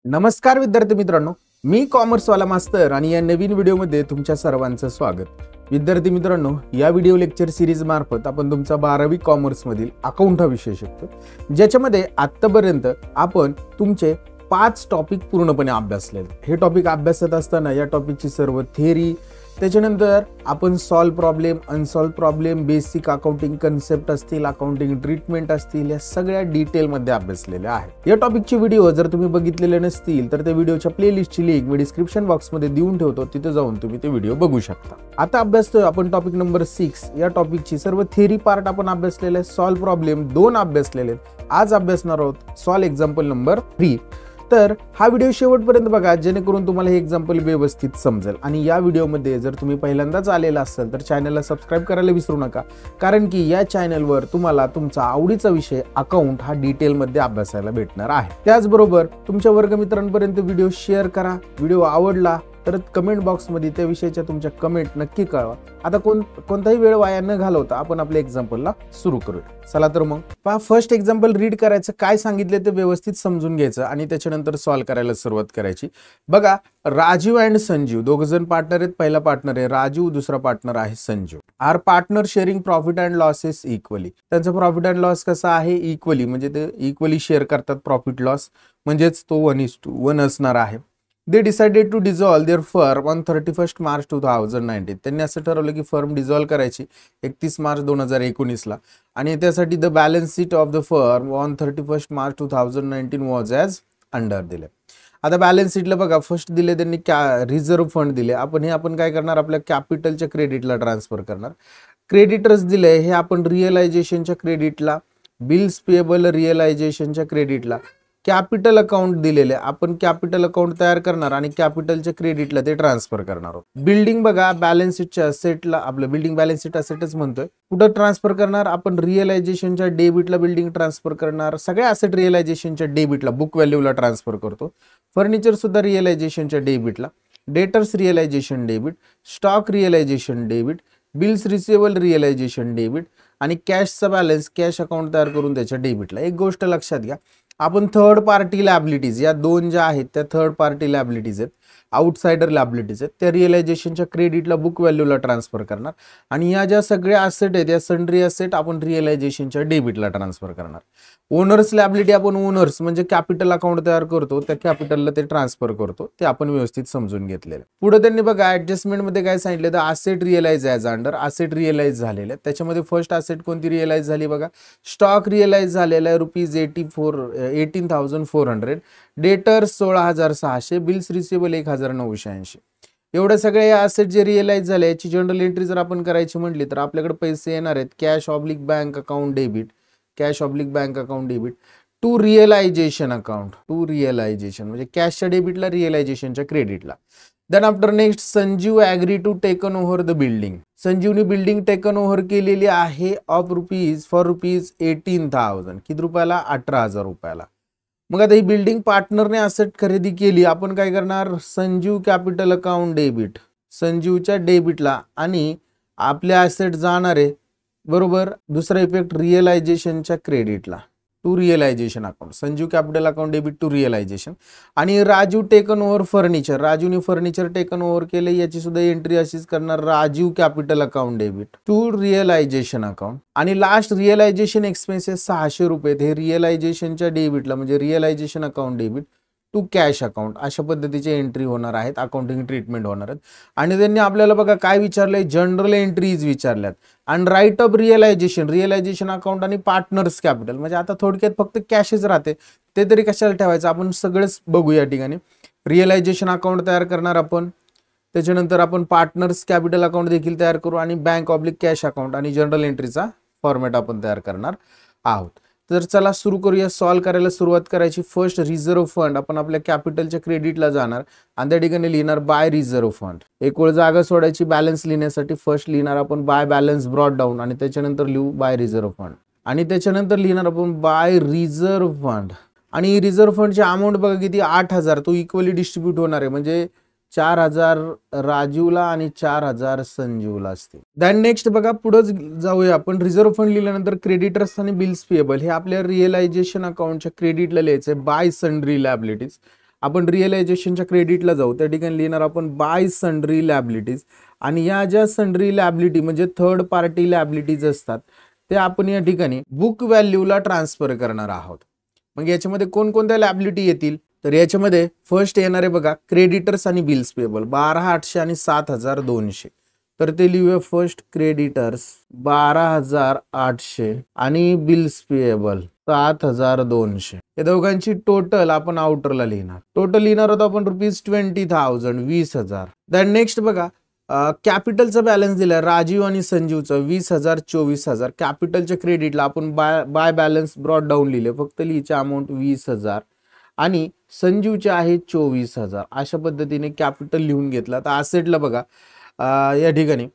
नमस्कार विद्यार्थी मित्रांनो, मी कॉमर्सवाला मास्तर आणि या नवीन व्हिडिओमध्ये तुमच्या सर्वांचं स्वागत. विद्यार्थी मित्रांनो, या व्हिडिओ लेक्चर सिरीज मार्फत आपण तुमचा 12वी कॉमर्स मधील अकाउंट हा विषय शिकतो, ज्याच्यामध्ये आतापर्यंत आपण तुमचे 5 टॉपिक पूर्णपणे अभ्यासले. हे टॉपिक अभ्यासत असताना या टॉपिकची सर्व थिअरी, त्याच्यानंतर आपण solve problem, unsolve problem, basic accounting concept असतील, अकाउंटिंग ट्रीटमेंट असतील, या सगळ्या डिटेलमध्ये अभ्यासलेल्या आहेत. या टॉपिकचे व्हिडिओ जर तुम्ही बघितलेले नसतील तर त्या व्हिडिओच्या प्लेलिस्टची लिंक मी डिस्क्रिप्शन बॉक्समध्ये देऊन ठेवतो, तिथे जाऊन तुम्ही ते व्हिडिओ बघू शकता. आता अभ्यासतोय आपण टॉपिक नंबर 6. या टॉपिकची सर्व थिअरी पार्ट आपण अभ्यासलेले आहे. सॉल्व प्रॉब्लेम 2 अभ्यासलेले आहेत. आज अभ्यासणार आहोत सॉल्व एक्झाम्पल नंबर 3. तर हा व्हिडिओ शेवटपर्यंत बघा, जेणेकरून तुम्हाला हे एक्झाम्पल व्यवस्थित समजेल. आणि या व्हिडिओमध्ये जर तुम्ही पहिल्यांदाच आलेला असाल तर चॅनलला सबस्क्राईब करायला विसरू नका, कारण की या चॅनलवर तुम्हाला तुमचा आवडीचा विषय अकाउंट हा डिटेलमध्ये अभ्यासायला भेटणार आहे. त्याचबरोबर तुमच्या वर्गमित्रांपर्यंत व्हिडिओ शेअर करा. व्हिडिओ आवडला तर कमेंट बॉक्समध्ये त्या विषयाच्या तुमच्या कमेंट नक्की कळवा. आता कोणताही वेळ वाया न घालवता आपण आपल्या एक्झाम्पलला सुरू करूया. चला तर मग पहा, फर्स्ट एक्झाम्पल रीड करायचं, काय सांगितले ते व्यवस्थित समजून घ्यायचं आणि त्याच्यानंतर सॉल्व करायला सुरुवात करायची. बघा, राजीव अँड संजीव दोघ जण पार्टनर आहेत. पहिला पार्टनर आहे राजीव, दुसरा पार्टनर आहे Sanjeev. Are partner sharing profit and losses equally. त्यांचा प्रॉफिट अँड लॉस कसा आहे? इक्वली, म्हणजे ते इक्वली शेअर करतात प्रॉफिट लॉस, म्हणजेच तो 1:1 असणार आहे. They decided to dissolve their firm on 31 March 2019. त्यांनी असं ठरवलं की फर्म डिझॉल्व करायची 31 मार्च 2019ला, आणि त्यासाठी the balance sheet of the firm on 31 March 2019 was as under दिले. आता बॅलन्स शीटला बघा, फर्स्ट दिले त्यांनी रिझर्व्ह फंड दिले. आपण काय करणार? आपल्या कॅपिटलच्या क्रेडिटला ट्रान्सफर करणार. क्रेडिटर्स दिले हे आपण रिअलायझेशनच्या क्रेडिटला, बिल्स पेएबल रिअलायझेशनच्या क्रेडिटला, कॅपिटल अकाउंट दिलेले आपण कॅपिटल अकाउंट तयार करणार आणि कॅपिटलच्या क्रेडिटला ते ट्रान्सफर करणार आहोत. बिल्डिंग बघा, बॅलन्स शीटच्या असेटला, आपलं बिल्डिंग बॅलन्स शीट असेटच म्हणतोय. कुठं ट्रान्सफर करणार? आपण रिअलायझेशनच्या डेबिटला बिल्डिंग ट्रान्सफर करणार. सगळ्या असेट रिअलायझेशनच्या डेबिटला, बुक व्हॅल्यूला ट्रान्सफर करतो. फर्निचर सुद्धा रिअलायझेशनच्या डेबिटला, debtors realisation debit, stock realisation debit, bills receivable realisation debit, आणि कॅशचा बॅलन्स कॅश अकाउंट तयार करून त्याच्या डेबिटला. एक गोष्ट लक्षात घ्या, आपण थर्ड पार्टी लॅबिलिटीज, या 2 ज्या आहेत त्या थर्ड पार्टी लॅबिलिटीज आहेत, आउटसाइडर लॅबिलिटीज आहेत, त्या रिअलायझेशनच्या क्रेडिटला, बुक व्हॅल्यूला ट्रान्सफर करणार. आणि या ज्या सगळ्या असेट आहेत, या सन्ड्री असेट आपण रिअलायझेशनच्या डेबिटला ट्रान्सफर करणार. ओनर्स लॅबिलिटी आपण ओनर्स म्हणजे कॅपिटल अकाउंट तयार करतो, त्या कॅपिटलला ते ट्रान्सफर करतो. ते आपण व्यवस्थित समजून घेतलेलं. पुढे त्यांनी बघा ऍडजस्टमेंटमध्ये काय सांगितलं, तर asset realise as under. Asset realise झालेले, त्याच्यामध्ये फर्स्ट असेट कोणती रिअलाइज झाली बघा? स्टॉक रिअलाइज झालेला आहे ₹18,400, डेटर्स 16,600, बिल्स रिसिवेबल 1,980. एवढ्या सगळ्या या असेट जे रिअलाइज झाले याची जनरल एंट्री जर आपण करायची म्हटली तर आपल्याकडे पैसे येणार आहेत cash oblique bank account debit, cash oblique bank account debit to realisation account, to realisation म्हणजे कॅशच्या डेबिटला, रिअलायझेशनच्या क्रेडिटला. Then after next Sanjeev agree to taken over the building. संजीवनी बिल्डिंग टेकन ओव्हर केलेली आहे फॉर रुपीज 18,000. किती रुपयाला? 18,000 रुपयाला. मग आता ही बिल्डिंग पार्टनरने असेट खरेदी केली, आपण काय करणार? संजीव कॅपिटल अकाउंट डेबिट, संजीवच्या डेबिटला, आणि आपले असेट जाणार आहे बरोबर. दुसरा इफेक्ट रिअलायझेशनच्या क्रेडिटला, to realisation account, Sanjeev capital account debit to realisation. आणि राजू टेकन ओव्हर फर्निचर, राजूने फर्निचर टेकन ओव्हर केले, याची सुद्धा एंट्री अशीच करणार, Rajeev capital account debit to realisation account. आणि लास्ट रिअलायझेशन एक्सपेन्सेस 600 रुपये, हे रिअलायझेशनच्या डेबिटला म्हणजे realisation account debit to cash account. अशा पद्धतीचे एंट्री होणार आहेत, अकाउंटिंग ट्रीटमेंट होणार आहेत. आणि त्यांनी आपल्याला बघा काय विचारलंय? जनरल एंट्रीज विचारल्यात आणि write off realisation, realisation account आणि पार्टनर्स कॅपिटल. म्हणजे आता थोडक्यात फक्त कॅशच राहते, ते तरी कशाला ठेवायचं? आपण सगळंच बघू या ठिकाणी. रिअलायझेशन अकाउंट तयार करणार आपण, त्याच्यानंतर आपण पार्टनर्स कॅपिटल अकाउंट देखील तयार करू, आणि बँक ऑब्लिक कॅश अकाउंट आणि जनरल एंट्रीचा फॉर्मॅट आपण तयार करणार आहोत. तर चला सुरू करूया. सॉल्व करायला सुरुवात करायची. फर्स्ट रिझर्व्ह फंड आपण आपल्या कॅपिटलच्या क्रेडिटला जाणार आणि त्या ठिकाणी लिहिणार बाय रिझर्व्ह फंड. एक वेळ जागा सोडायची बॅलन्स लिहिण्यासाठी. फर्स्ट लिहिणार आपण बाय बॅलन्स ब्रॉट डाऊन, आणि त्याच्यानंतर लिहू बाय रिझर्व्ह फंड, आणि त्याच्यानंतर लिहिणार आपण बाय रिझर्व्ह फंड. आणि रिझर्व्ह फंडची अमाऊंट बघा किती? 8,000. तो इक्वली डिस्ट्रीब्यूट होणार आहे, म्हणजे 4,000 राजूला आणि 4,000 संजीवला असतील. दॅन नेक्स्ट बघा, पुढे जाऊया आपण. रिझर्व्ह फंड लिहिल्यानंतर क्रेडिटर्स आणि बिल्स पेएबल हे आपल्या रिअलायझेशन अकाउंटच्या क्रेडिटला लिहायचे बाय सन्ड्री लॅबिलिटीज, आपण रिअलायझेशनच्या क्रेडिटला जाऊ, त्या ठिकाणी लिहिणार आपण बाय सन्ड्री लॅबिलिटीज, आणि या ज्या सन्ड्री लॅबिलिटी म्हणजे थर्ड पार्टी लॅबिलिटीज असतात ते आपण या ठिकाणी बुक व्हॅल्यूला ट्रान्सफर करणार आहोत. मग याच्यामध्ये कोणकोणत्या लॅबिलिटी येतील, तर याच्यामध्ये फर्स्ट येणार आहे बघा क्रेडिटर्स आणि बिल्स पेबल 12,800 आणि 7,200. तर ते लिहूया फर्स्ट क्रेडिटर्स 12,800 आणि बिल्स पेएबल 7,200. या दोघांची टोटल आपण आउटरला लिहिणार. टोटल लिहिणार होतो आपण ₹20,000 20,000. देन नेक्स्ट बघा कॅपिटलचा बॅलन्स दिलाय राजीव आणि संजीवचा 20,000 24,000. कॅपिटलच्या क्रेडिटला आपण बाय बॅलन्स ब्रॉड डाऊन लिहिले, फक्त लिहिचे अमाऊंट 20,000 आणि संजीवचे आहे 24,000. अशा पद्धतीने कॅपिटल लिहून घेतला. तर असेटला बघा या ठिकाणी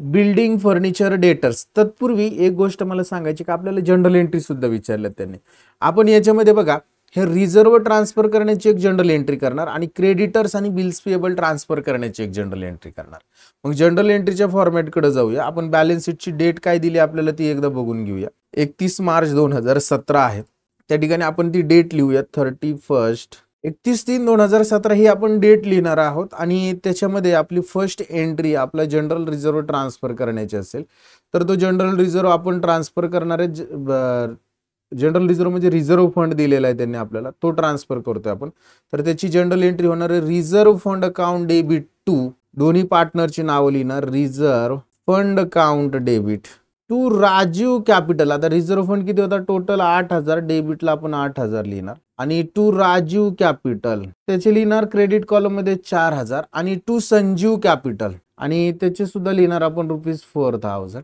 बिल्डिंग फर्निचर डेटर्स. तत्पूर्वी एक गोष्ट मला सांगायची की आपल्याला जनरल एंट्री सुद्धा विचारल्यात त्यांनी. आपण याच्यामध्ये बघा हे रिझर्व ट्रान्सफर करण्याची एक जनरल एंट्री करणार आणि क्रेडिटर्स आणि बिल्स पेएबल ट्रान्सफर करण्याची एक जनरल एंट्री करणार. मग जनरल एंट्रीच्या फॉर्मॅटकडे जाऊया. आपण बॅलन्स शीटची डेट काय दिली आपल्याला ती एकदा बघून घेऊया. 31 मार्च 2017 आहे. त्या ठिकाणी आपण ती डेट लिहूया 31/3/2017 ही आपण डेट लिहिणार आहोत. आणि त्याच्यामध्ये आपली फर्स्ट एंट्री आपला जनरल रिझर्व ट्रान्सफर करायची असेल तर तो जनरल रिझर्व आपण ट्रान्सफर करणारे जनरल रिझर्व म्हणजे रिझर्व फंड दिलेला आहे त्यांनी आपल्याला, तो ट्रान्सफर करतोय आपण. तर त्याची जनरल एंट्री होणार आहे reserve fund account debit to, दोन्ही पार्टनरची नावं लिहिणार reserve fund account debit to Rajiv capital. आता रिझर्व फंड किती होता टोटल 8,000, डेबिटला आपण 8,000 लिहिणार. आणि टू राजीव कॅपिटल त्याचे लिहिणार क्रेडिट कॉलम मध्ये 4,000 आणि टू संजीव कॅपिटल आणि त्याचे सुद्धा लिहिणार आपण ₹4,000.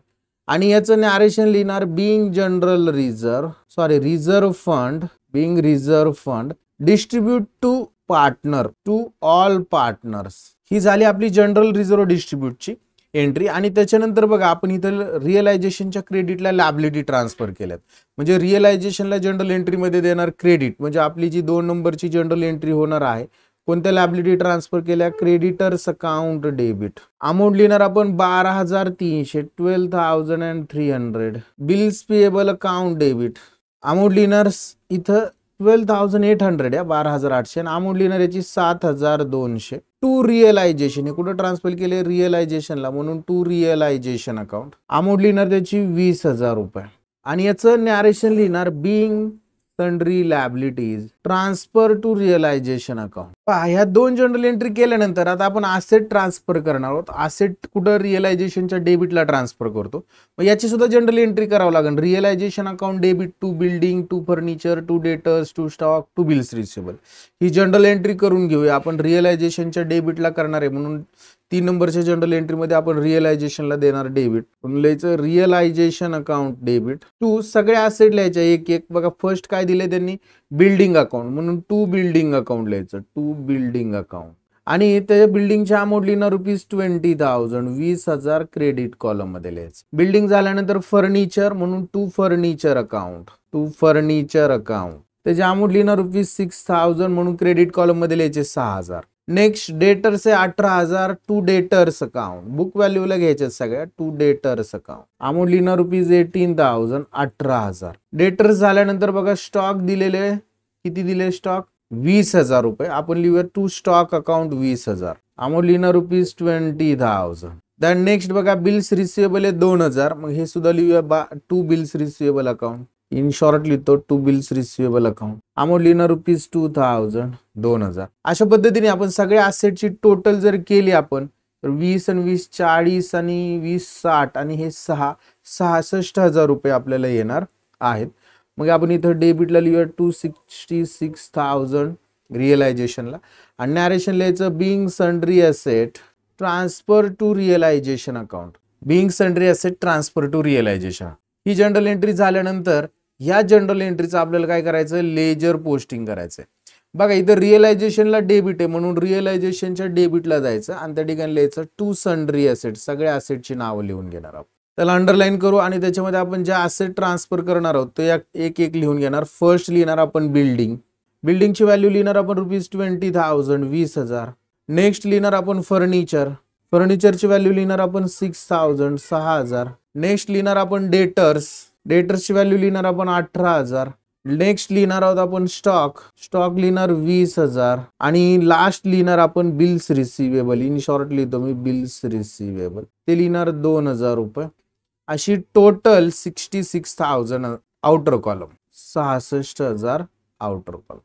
आणि याचं नॅरेशन लिहिणार being general reserve fund being reserve fund distribute to partner to all partners. ही झाली आपली जनरल रिझर्व डिस्ट्रीब्यूटची एंट्री. आणि त्याच्यानंतर बघा आपण इथं रिअलायझेशनच्या क्रेडिटला लॅबिलिटी ट्रान्सफर केल्यात. म्हणजे रिअलायझेशनला जनरल एंट्रीमध्ये देणार क्रेडिट, म्हणजे आपली जी 2 नंबरची जनरल एंट्री होणार आहे कोणत्या लॅबिलिटी ट्रान्सफर केल्या क्रेडिटर्स अकाउंट डेबिट. अमाऊंट लिहिणार आपण 12,300 12,300. Bills payable account debit amount लिहिणार इथं 12,800 या 12,800 आणि अमाऊंट लिहिणार याची 7,200. टू रिअलायझेशन हे कुठं ट्रान्सफर केले रिअलायझेशनला, म्हणून टू रिअलायझेशन अकाउंट अमाऊंट लिहिणार त्याची ₹20,000. आणि याचं नॅरेशन लिहिणार being sundry liabilities transfer to realisation account. ह्या 2 जनरल एंट्री केल्यानंतर आता आपण असेट ट्रान्सफर करणार आहोत. असेट कुठं रिअलायझेशनच्या डेबिटला ट्रान्सफर करतो, मग याची सुद्धा जनरल एंट्री करावं लागेल. Realisation account debit to building to furniture to debtors to stock to bills receivable. ही जनरल एंट्री करून घेऊया. आपण रिअलायझेशनच्या डेबिटला करणार आहे म्हणून 3 नंबरच्या जनरल एंट्रीमध्ये आपण रिअलायझेशनला देणार डेबिट. लिहायचं रिअलायझेशन अकाउंट डेबिट टू सगळे असेट लिहायचे एक एक. बघा फर्स्ट काय दिले त्यांनी बिल्डिंग अकाउंट म्हणून टू बिल्डिंग अकाउंट लिहायचं टू बिल्डिंग अकाउंट. आणि त्या बिल्डिंगच्या अमाऊंट लिहिणार ₹20,000 20,000 क्रेडिट कॉलम मध्ये लिहायचं. बिल्डिंग झाल्यानंतर फर्निचर म्हणून to furniture account to furniture account त्याची अमाऊंट लिहिणार ₹6,000 म्हणून क्रेडिट कॉलम मध्ये लिहायचे 6,000. नेक्स्ट डेटर्स आहे 18,000 टू डेटर्स अकाउंट बुक व्हॅल्यूला घ्यायचे सगळ्या टू डेटर्स अकाउंट अमाऊंट लिहिणार ₹18,000 18,000. डेटर्स झाल्यानंतर बघा स्टॉक दिलेले किती दिले स्टॉक ₹20,000. आपण लिहूया टू स्टॉक अकाउंट 20,000 अमाऊंट लिहिणार ₹20,000. देन नेक्स्ट बघा बिल्स रिसिवेबल आहे 2,000. मग हे सुद्धा लिहूया to bills receivable account in short लिहितो to bills receivable account amount लिहिणार ₹2,000 2,000. अशा पद्धतीने आपण सगळ्या असेटची टोटल जर केली आपण तर 20 आणि 20 40 आणि 20 60 आणि हे 66,000 आपल्याला येणार आहेत. मग आपण इथं डेबिटला लिहूया 266,000 रिअलायझेशनला आणि नॅरेशन लिहायचं being sundry asset transfer to realisation account being sundry asset transfer to realisation. ही जनरल एंट्री झाल्यानंतर ह्या जनरल एंट्रीचं आपल्याला काय करायचं लेजर पोस्टिंग करायचंय. बघा इथं रिअलायझेशनला डेबिट आहे म्हणून रिअलायझेशनच्या डेबिटला जायचं आणि त्या ठिकाणी लिहायचं टू सन्ड्री असेट सगळ्या असेटची नावं लिहून घेणार आहोत. त्याला अंडरलाईन करू आणि त्याच्यामध्ये आपण ज्या असेट ट्रान्सफर करणार आहोत ते एक एक लिहून घेणार. फर्स्ट लिहिणार आपण बिल्डिंगची व्हॅल्यू लिहिणार आपण ₹20,000 20,000. नेक्स्ट लिहिणार आपण फर्निचरची व्हॅल्यू लिहिणार आपण 6,000 6,000. नेक्स्ट लिहिणार आपण डेटर्सची व्हॅल्यू लिहिणार आपण 18,000. नेक्स्ट लिहिणार आहोत आपण स्टॉक लिहिणार 20,000 आणि लास्ट लिहिणार आपण बिल्स रिसिवेबल. इन शॉर्ट लिहितो मी बिल्स रिसिवेबल, ते लिहिणार 2,000 रुपये. अशी total 66,000 outer column, 66,000 outer column.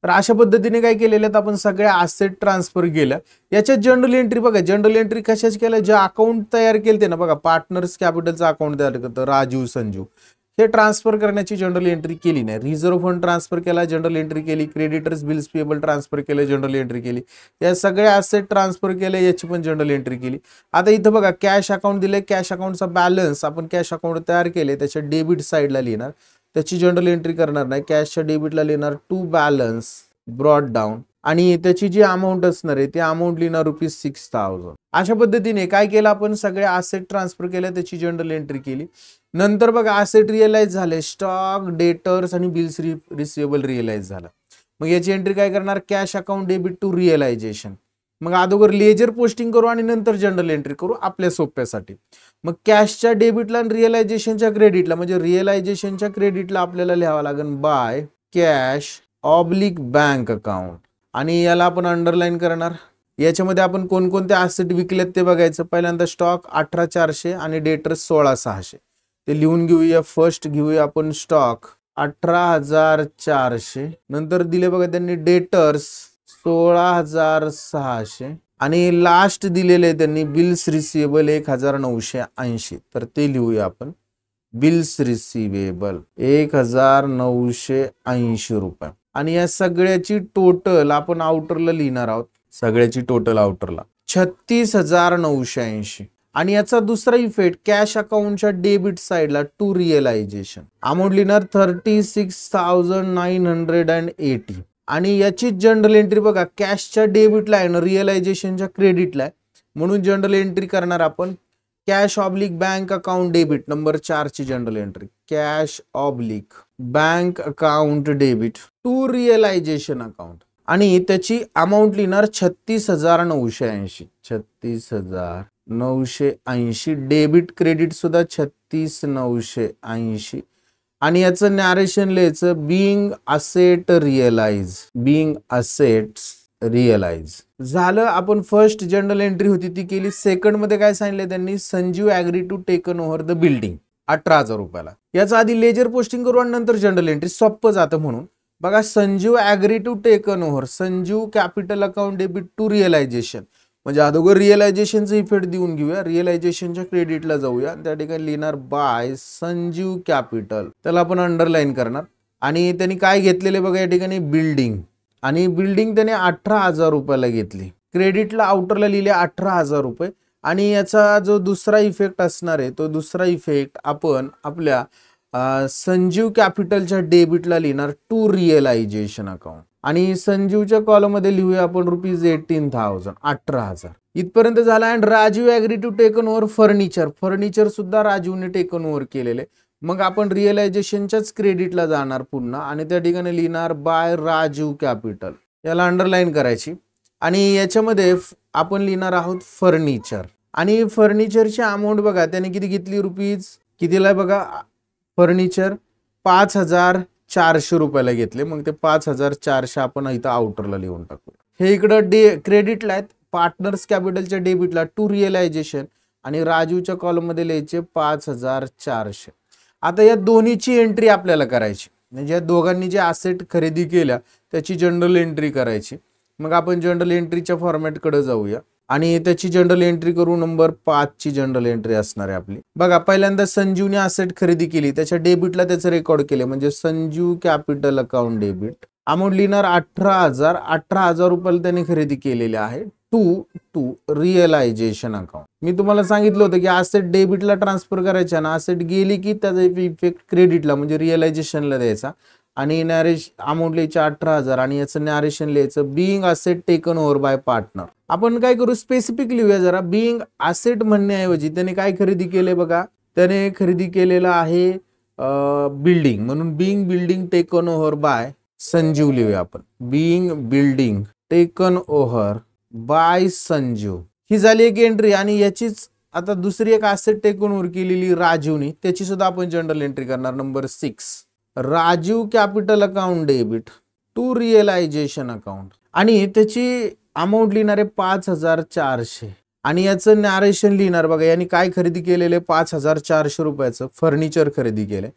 तर अशा पद्धतीने काय केलेलं आहे, आपण सगळ्या असेट ट्रान्सफर केल्या. याच्यात जनरल एंट्री बघा, जनरल एंट्री कशाच केल्या, जे अकाउंट तयार केले ना बघा, पार्टनर्स कॅपिटलचं अकाउंट तयार करतं राजू संजू, हे ट्रान्सफर करण्याची जनरल एंट्री केली नाही. रिझर्व्ह फंड ट्रान्सफर केला, जनरल एंट्री केली. क्रेडिटर्स बिल्स पेएबल ट्रान्सफर केले, जनरल एंट्री केली. या सगळ्या असेट ट्रान्सफर केले, याची पण जनरल एंट्री केली. आता इथं बघा कॅश अकाउंट दिले, कॅश अकाउंटचा बॅलन्स आपण कॅश अकाउंट तयार केले त्याच्या डेबिट साईडला लिहिणार, त्याची जनरल एंट्री करणार नाही. कॅशच्या डेबिटला लिहिणार टू बॅलन्स ब्रॉट डाऊन आणि त्याची जी अमाऊंट असणार आहे ती अमाऊंट लिहिणार ₹6,000. अशा पद्धतीने काय केलं आपण, सगळ्या असेट ट्रान्सफर केल्या, त्याची जनरल एंट्री केली. नंतर बघा असेट रिअलाइज झाले, स्टॉक, डेटर्स आणि बिल्स रिसिवेबल रिअलाइज झाला. मग याची एंट्री काय करणार, cash account debit to realisation. मग अगोदर लेजर पोस्टिंग करू आणि नंतर जनरल एंट्री करू आपल्या सोप्यासाठी. मग कॅशच्या डेबिटला आणि रिअलायझेशनच्या क्रेडिटला, म्हणजे रिअलायझेशनच्या क्रेडिटला आपल्याला लिहावं लागेल by cash oblique bank account आणि याला आपण अंडरलाईन करणार. याच्यामध्ये आपण कोणकोणते ॲसेट विकलेत ते बघायचं. पहिल्यांदा स्टॉक 18,400 आणि डेटर्स 16,600, ते लिहून घेऊया. फर्स्ट घेऊया आपण स्टॉक 18,400, नंतर दिले बघा त्यांनी डेटर्स 16,600 आणि लास्ट दिलेले त्यांनी बिल्स रिसिवेबल 1,980, तर ते लिहूया आपण बिल्स रिसिवेबल 1,980 रुपये. आणि या सगळ्याची टोटल आपण आउटरला लिहिणार आहोत, सगळ्याची टोटल आउटरला 36,980. आणि याचा दुसरा इफेक्ट, कॅश अकाउंटच्या डेबिट साईडला टू रिअलायझेशन अमाऊंट लिहिणार 36,980 आणि याची जनरल एंट्री बघा, कॅशच्या डेबिटला आहे ना, रिअलायझेशनच्या क्रेडिटला आहे, म्हणून जनरल एंट्री करणार आपण cash oblique bank account debit number 4 ची journal entry, cash oblique bank account debit to realisation account आणि त्याची अमाऊंट लिहिणार 36,980, 36,980. डेबिट क्रेडिट सुद्धा 36,980 आणि याचं नॅरेशन लिहायचं being asset realise, being assets realise. झालं. आपण फर्स्ट जनरल एंट्री होती ती केली. सेकंड मध्ये काय सांगितलं त्यांनी, Sanjeev agree to taken over the building 18,000 रुपयाला. याचा आधी लेजर पोस्टिंग करू आणि नंतर जनरल एंट्री, सोपं जातं म्हणून. बघा Sanjeev agree to taken over, Sanjeev capital account debit to realisation, म्हणजे अगोदर रिअलायझेशनचं इफेक्ट देऊन घेऊया. रिअलायझेशनच्या क्रेडिटला जाऊया, त्या ठिकाणी लिहिणार बाय संजीव कॅपिटल, त्याला आपण अंडरलाईन करणार. आणि त्यांनी काय घेतलेले बघा या ठिकाणी, बिल्डिंग, आणि बिल्डिंग त्याने 18,000 रुपयाला घेतली. क्रेडिटला आउटरला लिहिले 18,000 रुपये. आणि याचा जो दुसरा इफेक्ट असणार आहे तो दुसरा इफेक्ट आपण आपल्या संजीव कॅपिटलच्या डेबिटला लिहिणार टू रिअलायझेशन अकाउंट आणि संजीवच्या कॉलम मध्ये लिहूया आपण ₹18,000, 18,000 इथपर्यंत झाला. And Rajiv agree to taken over furniture, furniture सुद्धा राजीवने टेकन ओव्हर केलेले. मग आपण रिअलायझेशनच्याच क्रेडिटला जाणार पुन्हा आणि त्या ठिकाणी लिहिणार बाय राजीव कॅपिटल, याला अंडरलाईन करायची. आणि याच्यामध्ये आपण लिहिणार आहोत फर्निचर आणि फर्निचरची अमाऊंट बघा त्याने किती घेतली, रुपीज कितीला बघा, फर्निचर 5,400 रुपयाला घेतले. मग ते 5,400 आपण इथं आउटरला लिहून टाकू. हे इकडं क्रेडिटला आहेत, पार्टनर्स कॅपिटलच्या डेबिटला टू रिअलायझेशन आणि राजूच्या कॉलम मध्ये लिहायचे 5,400. आता या दोन्हीची एंट्री आपल्याला करायची, म्हणजे या दोघांनी जे ॲसेट खरेदी केल्या त्याची जनरल एंट्री करायची. मग आपण जनरल एंट्रीच्या फॉर्मॅटकडे जाऊया आणि त्याची जनरल एंट्री करू. नंबर 5 ची जनरल एंट्री असणार आहे आपली. बघा पहिल्यांदा संजीवने ॲसेट खरेदी केली, त्याच्या डेबिटला त्याचं रेकॉर्ड केले, म्हणजे Sanjeev capital account debit. Amount लिहिणार 18,000, 18,000 रुपयाला त्याने खरेदी केलेले आहे टू रिअलायझेशन अकाउंट. मी तुम्हाला सांगितलं होतं की ॲसेट डेबिटला ट्रान्सफर करायच्या ना, ॲसेट गेली की त्याचा इफेक्ट क्रेडिटला म्हणजे रिअलायझेशनला द्यायचा आणि अमाऊंट लिहायची 18,000 आणि याचं नॅरेशन लिहायचं being asset taken over bye partner. आपण काय करू, स्पेसिफिक लिहूया जरा. बिईंग असेट म्हणण्याऐवजी त्याने काय खरेदी केले बघा, त्याने खरेदी केलेलं आहे बिल्डिंग, म्हणून being building taken over by Sanjeev लिहूया आपण. Being building taken over by Sanjeev, ही झाली एक एंट्री. आणि याचीच आता दुसरी एक ॲसेट टेकन ओव्हर केलेली राजीवनी, त्याची सुद्धा आपण जनरल एंट्री करणार. Number 6 Rajiv capital account debit to realisation account आणि त्याची अमाऊंट लिहिणार आहे 5400 आणि याचं नॅरेशन लिहिणार बघा यांनी काय खरेदी केलेले 5400 रुपयाचं फर्निचर खरेदी केलंय.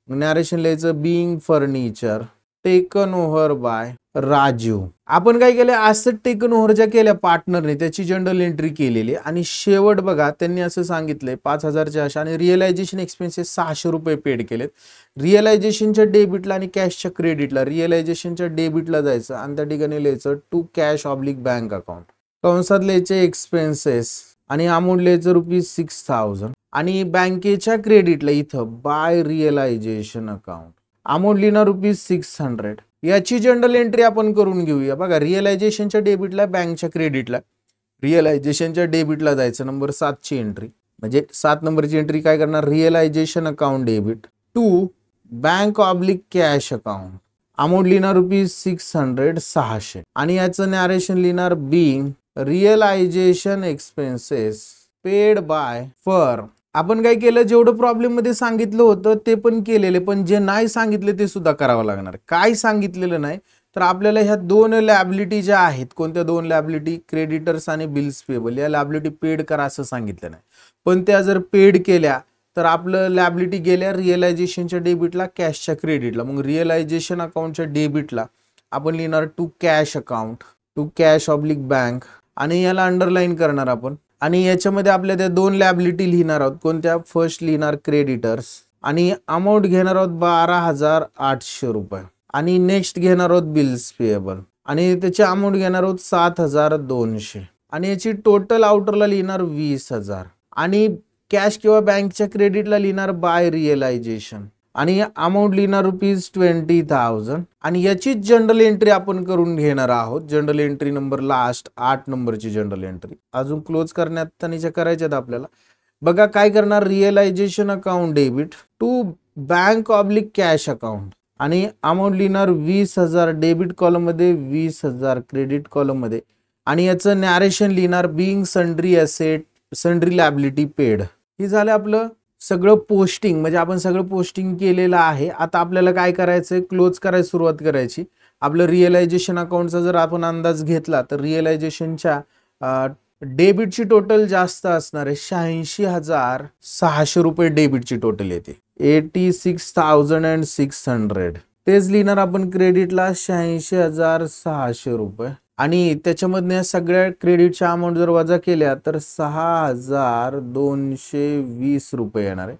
नॅरेशन लिहायचं being furniture taken over by Rajiv. आपण काय केलं ॲसेट टेकन ओव्हर ज्या केल्या पार्टनरने त्याची जनरल एंट्री केलेली आणि शेवट बघा त्यांनी असं सांगितलंय 5400 आणि रिअलायझेशन एक्सपेन्सेस 600 रुपये पेड केलेत. रिअलायझेशनच्या डेबिटला आणि कॅशच्या क्रेडिटला रिअलायझेशनच्या डेबिटला जायचं आणि त्या ठिकाणी लिहायचं to cash oblique bank account कंसात लिहायचे एक्सपेन्सेस आणि अमाऊंट लिहायचं ₹6000 आणि बँकेच्या क्रेडिटला इथं बाय रिअलायझेशन अकाउंट अमाऊंट लिहिणार ₹600. याची जनरल एंट्री आपण करून घेऊया बघा. रिअलायझेशनच्या डेबिटला बँकच्या क्रेडिटला रिअलायझेशनच्या डेबिटला जायचं नंबर 7ची एंट्री म्हणजे 7 नंबरची एंट्री काय करणार realisation account debit to bank oblique cash account amount लिहिणार ₹600 आणि याचं नॅरेशन लिहिणार being realisation expenses paid by firm. आपण काय केलं जेवढं प्रॉब्लेम मध्ये सांगितलं होतं ते पण केलेले पण जे नाही सांगितले ते सुद्धा करावं लागणार. काय सांगितलेलं नाही तर आपल्याला ह्या 2 लॅबिलिटी ज्या आहेत कोणत्या 2 लॅबिलिटी क्रेडिटर्स आणि बिल्स पेबल या लॅबिलिटी पेड करा असं सांगितलं नाही पण त्या जर पेड केल्या तर आपलं लॅबिलिटी गेल्या रिअलायझेशनच्या डेबिटला कॅशच्या क्रेडिटला. मग रिअलायझेशन अकाउंटच्या डेबिटला आपण लिहिणार to cash account to cash oblique bank आणि याला अंडरलाईन करणार आपण आणि याच्यामध्ये आपल्या त्या 2 लॅबिलिटी लिहिणार आहोत कोणत्या फर्स्ट लिहिणार क्रेडिटर्स आणि अमाऊंट घेणार आहोत 12800 रुपये आणि नेक्स्ट घेणार आहोत बिल्स पेएबल आणि त्याची अमाऊंट घेणार आहोत 7200 आणि याची टोटल आउटरला लिहिणार 20000 आणि कॅश किंवा बँकच्या क्रेडिटला लिहिणार बाय रिअलायझेशन आणि अमाऊंट लिहिणार ₹20,000 आणि याची जनरल एंट्री आपण करून घेणार आहोत. जनरल एंट्री नंबर लास्ट 8 नंबरची जनरल एंट्री अजून क्लोज करण्यात करायच्यात आपल्याला. बघा काय करणार realisation account debit to bank oblique cash account आणि अमाऊंट लिहिणार 20000 डेबिट कॉलम मध्ये 20000 क्रेडिट कॉलम मध्ये आणि याचं नॅरेशन लिहिणार being sundry asset sundry liability paid. हे झालं आपलं सगळं पोस्टिंग म्हणजे आपण सगळं पोस्टिंग केलेलं आहे. आता आपल्याला काय करायचंय क्लोज करायला सुरुवात करायची. आपलं रिअलायझेशन अकाउंटचा जर आपण अंदाज घेतला तर रिअलायझेशनच्या डेबिटची टोटल जास्त असणार आहे 86,600 रुपये डेबिटची टोटल येते 86,600. तेच लिहिणार आपण क्रेडिटला 86,600 रुपये आणि त्याच्यामधल्या सगळ्या क्रेडिटच्या अमाऊंट जर वजा केल्या तर 6,220 रुपये येणार आहे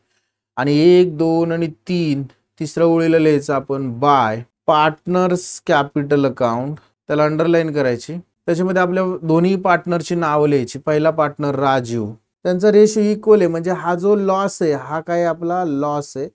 आणि 1 2 आणि 3 तिसऱ्या ओळीला लिहायचं आपण बाय पार्टनर्स कॅपिटल अकाउंट त्याला अंडरलाईन करायची. त्याच्यामध्ये आपल्या दोन्ही पार्टनरची नावं लिहायची. पहिला पार्टनर राजीव त्यांचा रेशो इक्वल आहे म्हणजे हा जो लॉस आहे हा काय आपला लॉस आहे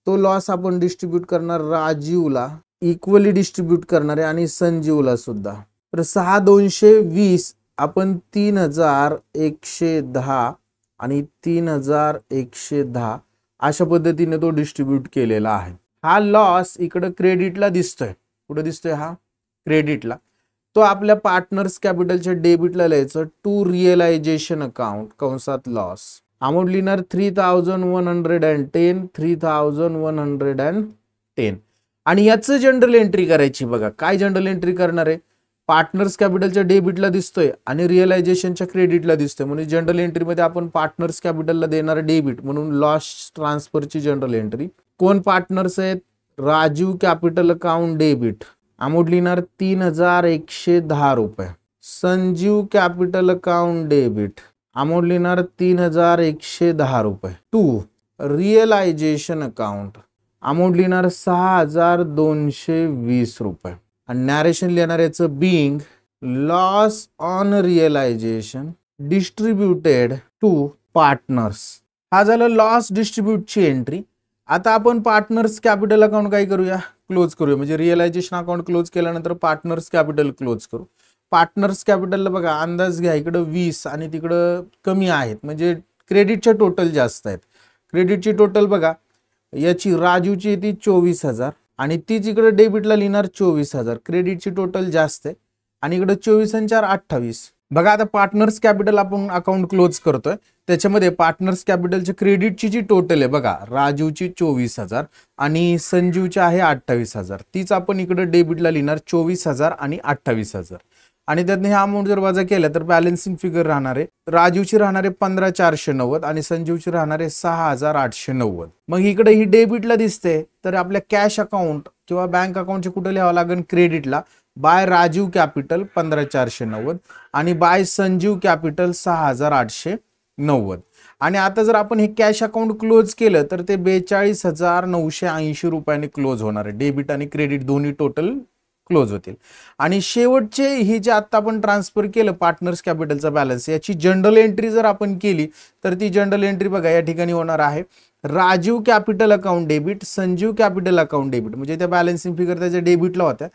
तो लॉस आपण डिस्ट्रीब्यूट करणार राजीवला इक्वली डिस्ट्रीब्यूट करणार आहे आणि संजीवला सुद्धा. तर 6,220 आपण 3,110 आणि 3,110 अशा पद्धतीने तो डिस्ट्रीब्यूट केलेला आहे. हा लॉस इकडे क्रेडिटला दिसतोय कुठे दिसतोय हा क्रेडिटला तो आपल्या पार्टनर्स कॅपिटलच्या डेबिटला लिहायचं टू रिअलायझेशन अकाउंट कंसात लॉस अमाऊंट लिहिणार 3,110 3,110 आणि याचं जनरल एंट्री करायची. बघा काय जनरल एंट्री करणार आहे पार्टनर्स कॅपिटलच्या डेबिटला दिसतोय आणि रिअलायझेशनच्या क्रेडिटला दिसतोय म्हणून जनरल एंट्रीमध्ये आपण पार्टनर्स कॅपिटलला देणार डेबिट म्हणून लॉस ट्रान्सफरची जनरल एंट्री. कोण पार्टनर्स आहेत Rajiv capital account debit amount लिहिणार 3,110 रुपये. Sanjeev capital account debit amount लिहिणार 3,110 रुपये टू रिअलायझेशन अकाउंट अमाऊंट लिहिणार 6,220 रुपये आणि नॅरेशन लिहिणार याचं being loss on realisation distributed to partners. हा झाला लॉस डिस्ट्रीब्यूटची एंट्री. आता आपण पार्टनर्स कॅपिटल अकाउंट काय करूया क्लोज करूया म्हणजे रिअलायझेशन अकाउंट क्लोज केल्यानंतर पार्टनर्स कॅपिटल क्लोज करू. पार्टनर्स कॅपिटलला बघा अंदाज घ्या इकडं 20 आणि तिकडं कमी आहेत म्हणजे क्रेडिटच्या टोटल जास्त आहेत. क्रेडिटची टोटल बघा याची राजूची येते 24,000 आणि तीच इकडे डेबिटला लिहिणार 24,000. क्रेडिटची टोटल जास्त आहे आणि इकडे 24 आणि 4 28 बघा आता पार्टनर्स कॅपिटल आपण अकाउंट क्लोज करतोय, त्याच्यामध्ये पार्टनर्स कॅपिटलची क्रेडिटची जी टोटल आहे बघा, राजूची 24,000 आणि संजूची आहे 28,000, तीच आपण इकडे डेबिटला लिहिणार 24,000 आणि 28,000. आणि त्यातनं हे अमाऊंट जर वजा केलं तर बॅलन्सिंग फिगर राहणार आहे, राजूची राहणार आहे 15,490 आणि संजूची राहणार आहे 6,890. मग इकडे ही डेबिटला दिसते, तर आपल्या कॅश अकाउंट किंवा बँक अकाउंटचे कुठे लिहावं लागेल, क्रेडिटला बाय राजू कॅपिटल 15,490 आणि बाय संजीव कॅपिटल 6,890. आणि आता जर आपण हे कॅश अकाउंट क्लोज केलं तर ते 42,980 रुपयाने क्लोज होणार आहे. डेबिट आणि क्रेडिट दोन्ही टोटल क्लोज होतील. आणि शेवटचे ही जे आता आपण ट्रान्सफर केलं पार्टनर्स कॅपिटलचा बॅलन्स, याची जनरल एंट्री जर आपण केली तर ती जनरल एंट्री बघा या ठिकाणी होणार आहे, Rajiv capital account debit, Sanjeev capital account debit, म्हणजे त्या बॅलन्सिंग फिगर त्याच्या डेबिटला होत्या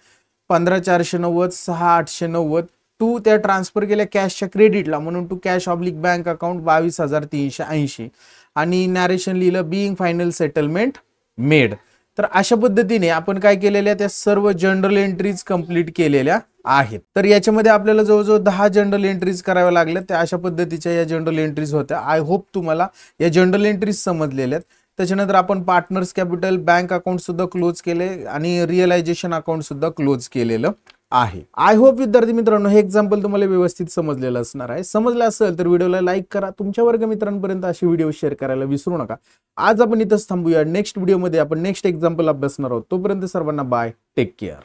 15,490, 6,890 टू त्या ट्रान्सफर केल्या कॅशच्या क्रेडिटला, म्हणून to cash oblique bank account 22,380 आणि नॅरेशन लिहिलं बिईंग फायनल सेटलमेंट मेड. तर अशा पद्धतीने आपण काय केलेल्या त्या सर्व जनरल एंट्रीज कंप्लीट केलेल्या आहेत. तर याच्यामध्ये आपल्याला जवळजवळ 10 जनरल एंट्रीज कराव्या लागल्या, त्या अशा पद्धतीच्या या जनरल एंट्रीज होत्या. आय होप तुम्हाला या जनरल एंट्रीज समजलेल्या आहेत. त्याच्यानंतर आपण पार्टनर्स कॅपिटल बँक अकाउंट सुद्धा क्लोज केले आणि रिअलायझेशन अकाउंट सुद्धा क्लोज केलेलं आहे. आय होप विद्यार्थी मित्रांनो हे एक्झाम्पल तुम्हाला व्यवस्थित समजलेलं असणार आहे. समजलं असेल तर व्हिडिओला लाईक करा, तुमच्या वर्ग मित्रांपर्यंत असे व्हिडिओ शेअर करायला विसरू नका. आज आपण इथंच थांबूया. नेक्स्ट व्हिडिओमध्ये आपण नेक्स्ट एक्झाम्पल अभ्यासणार आहोत. तोपर्यंत सर्वांना बाय, टेक केअर.